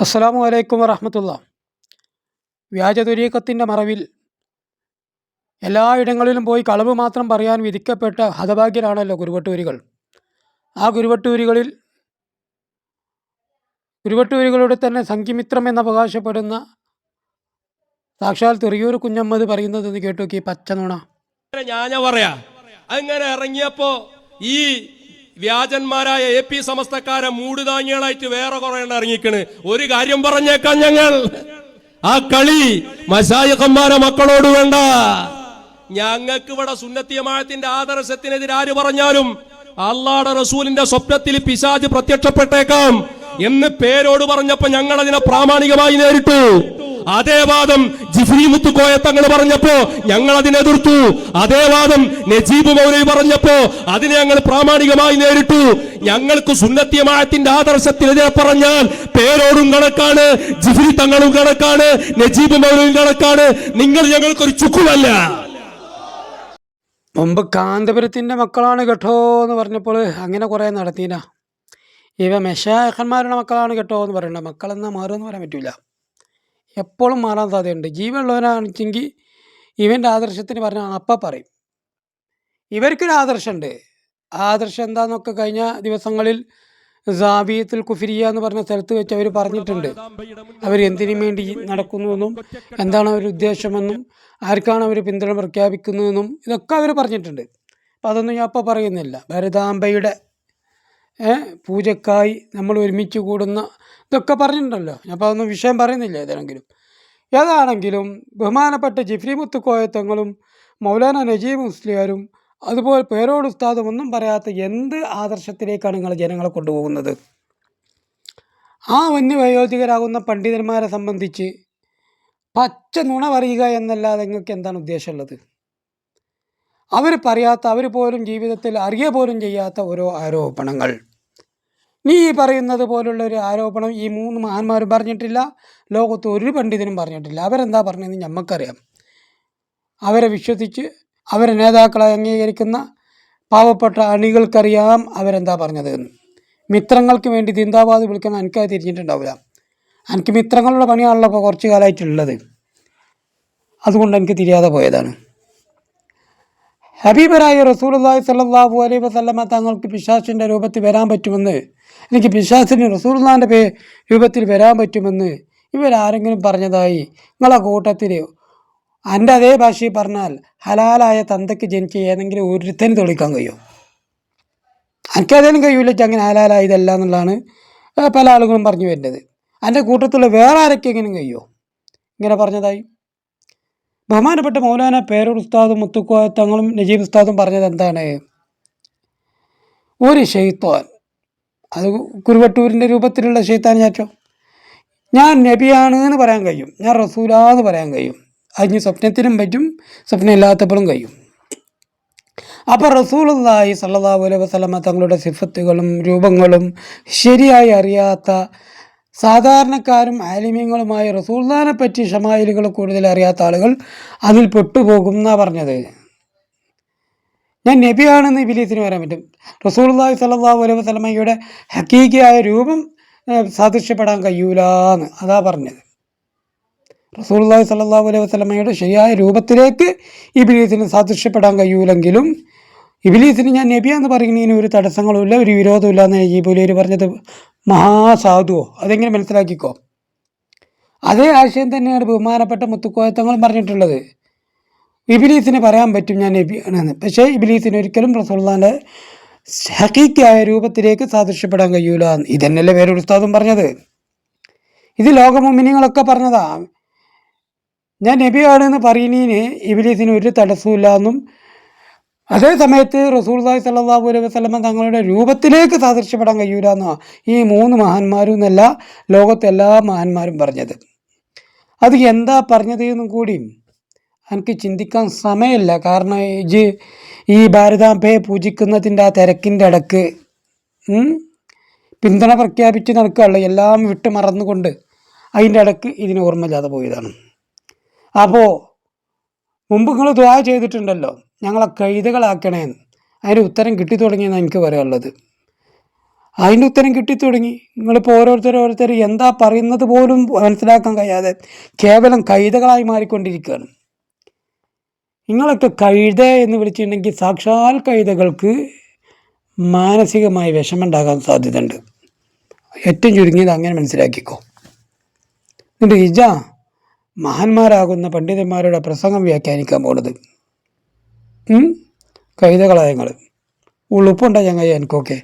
അസ്സലാമു അലൈക്കും വറഹ്മത്തുള്ളാ. വ്യാജ ത്വരീഖത്തിൻ്റെ മറവിൽ എല്ലായിടങ്ങളിലും പോയി കളവ് മാത്രം പറയാൻ വിധിക്കപ്പെട്ട ഹതഭാഗ്യരാണല്ലോ കുരുവട്ടൂരികൾ. ആ കുരുവട്ടൂരികളുടെ തന്നെ സംഘിമിത്രം എന്നവകാശപ്പെടുന്ന സാക്ഷാൽ തെറിയൂർ കുഞ്ഞമ്മദ് പറയുന്നത് കേട്ടു നോക്കി, പച്ചനുണ. ഞാൻ പറയാ അങ്ങനെ ഇറങ്ങിയപ്പോ ഈ വ്യാജന്മാരായ AP സമസ്തക്കാരെ മൂടുതാങ്ങികളായിട്ട് വേറെ കുറെ ഇറങ്ങിക്കണ്. ഒരു കാര്യം പറഞ്ഞേക്കാം, ഞങ്ങൾ ആ കളി മശായിഖന്മാരെ മക്കളോട് വേണ്ട. ഞങ്ങൾക്ക് ഇവിടെ സുന്നത്തി ജമാഅത്തിന്റെ ആദർശത്തിനെതിരെ ആര് പറഞ്ഞാലും അള്ളാഹുവിന്റെ റസൂലിന്റെ സ്വപ്നത്തിൽ പിശാച് പ്രത്യക്ഷപ്പെട്ടേക്കാം എന്ന് പേരോട് പറഞ്ഞപ്പോ ഞങ്ങൾ അതിനെ പ്രാമാണികമായി നേരിട്ടു. അതേ വാദം ജിഫ്രി മുത്തുക്കോയ തങ്ങൾ പറഞ്ഞപ്പോ ഞങ്ങൾ അതിനെതിർത്തു. അതേ വാദം നജീബ് മൗലവി പറഞ്ഞപ്പോ അതിനെ ഞങ്ങൾ പ്രാമാണികമായി നേരിട്ടു. ഞങ്ങൾക്ക് സുന്നത്തി ജമാഅത്തിന്റെ ആദർശത്തിനെതിരെ പറഞ്ഞാൽ പേരോടും കണക്കാണ്, ജിഫ്രി തങ്ങളും കണക്കാണ്, നജീബ് മൗലവിയും കണക്കാണ്. നിങ്ങൾ ഞങ്ങൾക്കൊരു ചുക്കുമല്ല. മുമ്പ് കാന്തപുരത്തിൻ്റെ മക്കളാണ് കേട്ടോ എന്ന് പറഞ്ഞപ്പോൾ അങ്ങനെ കുറേ നടത്തിന. ഇവ മെഷായഖന്മാരുടെ മക്കളാണ് കേട്ടോ എന്ന് പറയണ്ട. മക്കളെന്നാൽ മാറുമെന്ന് പറയാൻ പറ്റില്ല, എപ്പോഴും മാറാൻ സാധ്യതയുണ്ട്. ജീവനുള്ളവനാണെച്ചെങ്കിൽ ഇവൻ്റെ ആദർശത്തിന് പറഞ്ഞാൽ അപ്പം പറയും. ഇവർക്കൊരു ആദർശമുണ്ട്. ആദർശം എന്താണെന്നൊക്കെ കഴിഞ്ഞ ദിവസങ്ങളിൽ സാബിയത്തുൽ കുഫിരിയ എന്ന് പറഞ്ഞ സ്ഥലത്ത് വെച്ച് അവർ പറഞ്ഞിട്ടുണ്ട്. അവരെന്തിനു വേണ്ടി നടക്കുന്നുവെന്നും എന്താണ് അവരുടെ ഉദ്ദേശമെന്നും ആർക്കാണ് അവർ പിന്തുണ പ്രഖ്യാപിക്കുന്നതെന്നും ഇതൊക്കെ അവർ പറഞ്ഞിട്ടുണ്ട്. അപ്പം അതൊന്നും ഞാൻ അപ്പം പറയുന്നില്ല. ഭരതാംബയുടെ പൂജക്കായി നമ്മൾ ഒരുമിച്ച് കൂടുന്ന ഇതൊക്കെ പറഞ്ഞിട്ടുണ്ടല്ലോ. ഞാൻ അപ്പോൾ അതൊന്നും വിഷയം പറയുന്നില്ല. ഏതാണെങ്കിലും ബഹുമാനപ്പെട്ട ജിഫ്രി മുത്തുക്കോയ തങ്ങളും മൗലാന നജീബ് മുസ്ലിയാരും അതുപോലെ പേരോട് ഉസ്താദും ഒന്നും പറയാത്ത എന്ത് ആദർശത്തിലേക്കാണ് നിങ്ങൾ ജനങ്ങളെ കൊണ്ടുപോകുന്നത്? ആ വന്യവയോധികരാകുന്ന പണ്ഡിതന്മാരെ സംബന്ധിച്ച് പച്ച നുണ പറയുക എന്നല്ലാതെ നിങ്ങൾക്ക് എന്താണ് ഉദ്ദേശമുള്ളത്? അവർ പറയാത്ത, അവർ പോലും ജീവിതത്തിൽ അറിയുക പോലും ചെയ്യാത്ത ഓരോ ആരോപണങ്ങൾ. നീ പറയുന്നത് പോലുള്ള ഒരു ആരോപണം ഈ 3 മഹാന്മാരും പറഞ്ഞിട്ടില്ല, ലോകത്ത് ഒരു പണ്ഡിതനും പറഞ്ഞിട്ടില്ല. അവരെന്താ പറഞ്ഞതെന്ന് ഞമ്മക്കറിയാം. അവരെ വിശ്വസിച്ച് അവരെ നേതാക്കളെ അംഗീകരിക്കുന്ന പാവപ്പെട്ട അണികൾക്കറിയാം അവരെന്താ പറഞ്ഞത് എന്ന്. മിത്രങ്ങൾക്ക് വേണ്ടി ദിന്ദാബാദ് വിളിക്കുന്ന എനിക്കത് തിരിഞ്ഞിട്ടുണ്ടാവില്ല. എനിക്ക് മിത്രങ്ങളുടെ പണിയാണല്ലോ ഇപ്പോൾ കുറച്ച് കാലമായിട്ടുള്ളത്, അതുകൊണ്ട് എനിക്ക് തിരിയാതെ പോയതാണ്. ഹബീബരായ റസൂലുള്ളാഹി സ്വല്ലല്ലാഹു അലൈഹി വസല്ലമ തങ്ങൾക്ക് പിശാചിൻ്റെ രൂപത്തിൽ വരാൻ പറ്റുമെന്ന്, എനിക്ക് പിശാചിന് റസൂലുള്ളാഹിൻ്റെ രൂപത്തിൽ വരാൻ പറ്റുമെന്ന് ഇവരാരെങ്കിലും പറഞ്ഞതായി നിങ്ങളെ കൂട്ടത്തിൽ എൻ്റെ അതേ ഭാഷയിൽ പറഞ്ഞാൽ ഹലാലായ തന്തയ്ക്ക് ജനിച്ച ഏതെങ്കിലും ഒരുത്തന് തെളിയിക്കാൻ കഴിയും? എനിക്കതേലും കഴിയില്ല. അങ്ങനെ ഹലാലായതല്ല എന്നുള്ളതാണ് പല ആളുകളും പറഞ്ഞു വരുന്നത്. എൻ്റെ കൂട്ടത്തിലുള്ള വേറെ ആരൊക്കെങ്കിലും കഴിയുമോ ഇങ്ങനെ പറഞ്ഞതായി? ബഹുമാനപ്പെട്ട മൗലാന പേരൂർ ഉസ്താദും മുത്തുക്കോയ തങ്ങളും നജീബ് ഉസ്താദും പറഞ്ഞത് എന്താണ്? ഒരു ഷെയ്ത്താൻ, അത് കുരുവട്ടൂരിൻ്റെ രൂപത്തിലുള്ള ഷെയ്ത്താൻ ചാറ്റോ, ഞാൻ നബിയാണ് എന്ന് പറയാൻ കഴിയും, ഞാൻ റസൂലാന്ന് പറയാൻ കഴിയും. അതിന് സ്വപ്നത്തിനും പറ്റും, സ്വപ്നം ഇല്ലാത്തപ്പോഴും കഴിയും. അപ്പോൾ റസൂലുള്ളാഹി സ്വല്ലല്ലാഹു അലൈഹി വസല്ലമ തങ്ങളുടെ സിഫത്തുകളും രൂപങ്ങളും ശരിയായി അറിയാത്ത സാധാരണക്കാരും ആലിമീങ്ങളുമായ റസൂലുള്ളാഹിനെ പറ്റി ഷമായിലുകൾ കൂടുതൽ അറിയാത്ത ആളുകൾ അതിൽ പെട്ടുപോകും എന്നാണ് പറഞ്ഞത്. ഞാൻ നബിയാണെന്ന് ഇബ്ലീസിന് പറയാൻ പറ്റും. റസൂലുള്ളാഹി സ്വല്ലല്ലാഹു അലൈഹി വസല്ലമയുടെ ഹഖീഖിയായ രൂപം സാദൃശ്യപ്പെടാൻ കഴിയൂലാന്ന് അതാ പറഞ്ഞത്. റസൂലുള്ളാഹി സ്വല്ലല്ലാഹു അലൈഹി വസല്ലമയുടെ ശരിയായ രൂപത്തിലേക്ക് ഇബ്ലീസിന് സാദൃശ്യപ്പെടാൻ കഴിയൂലെങ്കിലും ഇബ്ലീസിന് ഞാൻ നബിയാന്ന് പറയുന്നതിന് ഒരു തടസ്സങ്ങളുമില്ല, ഒരു വിരോധമില്ല എന്ന് നജീബുലി പറഞ്ഞത് മഹാസാധുവോ? അതെങ്ങനെ മനസ്സിലാക്കിക്കോ. അതേ ആശയം തന്നെയാണ് ബഹുമാനപ്പെട്ട മുത്തുക്കോയത്തങ്ങളും പറഞ്ഞിട്ടുള്ളത്. ഇബ്ലീസിന് പറയാൻ പറ്റും ഞാൻ നബിയാണെന്ന്, പക്ഷേ ഇബ്ലീസിന് ഒരിക്കലും റസൂലുള്ളാഹിൻ്റെ ഹഖീഖിയായ രൂപത്തിലേക്ക് സാദൃശ്യപ്പെടാൻ കഴിയൂല. ഇതന്നെയല്ലേ വേറെ ഉസ്താദും പറഞ്ഞത്. ഇത് ലോക മുഅ്മിനീങ്ങളൊക്കെ പറഞ്ഞതാ. ഞാൻ നബിയാണെന്ന് പറയുന്നതിന് ഇബ്ലീസിന് ഒരു തടസ്സമില്ല എന്നും അതേ സമയത്ത് റസൂലുള്ളാഹി സ്വല്ലല്ലാഹു അലൈഹി വസല്ലമ തങ്ങളുടെ രൂപത്തിലേക്ക് സാദൃശ്യപ്പെടാൻ കഴിയൂല എന്നോ ഈ 3 മഹാന്മാരും എന്നല്ല, ലോകത്തെ എല്ലാ മഹാന്മാരും പറഞ്ഞത്. അത് എന്താ പറഞ്ഞത് എന്നും കൂടി എനിക്ക് ചിന്തിക്കാൻ സമയമില്ല. കാരണം ഈ ഭാരതാംബയെ പൂജിക്കുന്നതിൻ്റെ ആ തിരക്കിൻ്റെ ഇടക്ക് പിന്തുണ പ്രഖ്യാപിച്ച് നടക്കുകയുള്ളൂ, എല്ലാം വിട്ട് മറന്നുകൊണ്ട് അതിൻ്റെ ഇടക്ക് ഇതിന് ഓർമ്മയില്ലാതെ പോയതാണ്. അപ്പോൾ മുമ്പ് നിങ്ങൾ ദുആ ചെയ്തിട്ടുണ്ടല്ലോ ഞങ്ങളെ കൈതകളാക്കണേന്ന്, അതിന് ഉത്തരം കിട്ടി തുടങ്ങിയെന്നാണ് എനിക്ക് പറയാനുള്ളത്. അതിൻ്റെ ഉത്തരം കിട്ടിത്തുടങ്ങി. നിങ്ങളിപ്പോൾ ഓരോരുത്തർ എന്താ പറയുന്നത് പോലും മനസ്സിലാക്കാൻ കഴിയാതെ കേവലം കഴുതകളായി മാറിക്കൊണ്ടിരിക്കുകയാണ്. നിങ്ങളൊക്കെ കഴുത എന്ന് വിളിച്ചിട്ടുണ്ടെങ്കിൽ സാക്ഷാൽ കഴുതകൾക്ക് മാനസികമായ വിഷമമുണ്ടാകാൻ സാധ്യതയുണ്ട്. ഏറ്റവും ചുരുങ്ങിയത് അങ്ങനെ മനസ്സിലാക്കിക്കോ. എന്നിട്ട് മഹാന്മാരാകുന്ന പണ്ഡിതന്മാരുടെ പ്രസംഗം വ്യാഖ്യാനിക്കാൻ പോണത് കഴുതകളായ ഞങ്ങൾ ഉളുപ്പുണ്ടോ ചങ്ങായി എനിക്കൊക്കെ.